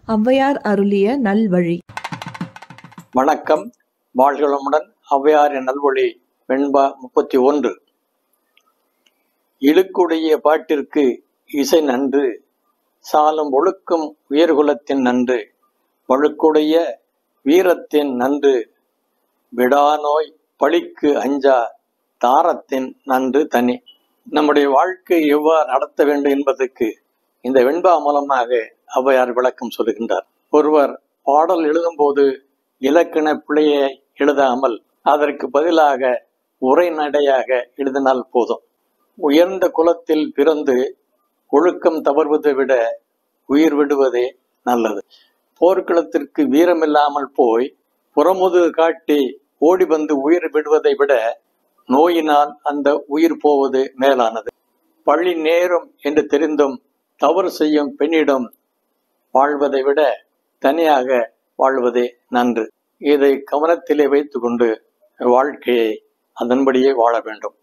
ஔவையார் அருளிய நல்வழி. வணக்கம். வாழ்களமுடன். ஔவையாரின் நல்வழி வெண்பா 31. இழுக்குடைய பாட்டிற்கு இசை நன்று, சாலும் ஒழுக்கும் உயர்குலத்தின் நன்று, வழுக்குடைய வீரத்தின் நன்று, விடாநோய் பழிக்கு அஞ்சா தாரத்தின் நன்று தனி. நம்முடைய வாழ்க்கை எவ்வாறு நடத்த வேண்டும் என்பதற்கு இந்த வெண்பா மூலமாக ஔவையார் விளக்கம் சொல்லுகின்றார். ஒருவர் பாடல் எழுதும்போது இலக்கண பிழையை எழுதாமல் அதற்கு பதிலாக உரைநடையாக எழுதினால் போதும். உயர்ந்த குலத்தில் பிறந்து ஒழுக்கம் தவறுவதை விட உயிர் விடுவதே நல்லது. போர்க்களத்திற்கு வீரமில்லாமல் போய் புறமுது காட்டி ஓடி வந்து உயிர் விடுவதை விட நோயினால் அந்த உயிர் போவது மேலானது. பழி நேரும் என்று தெரிந்தும் தவறு செய்யும் பெண்ணிடம் வாழ்வதை விட தனியாக வாழ்வதே நன்று. இதை கவனத்திலே வைத்துக்கொண்டு வாழ்க்கையை அதன்படியே வாழ வேண்டும்.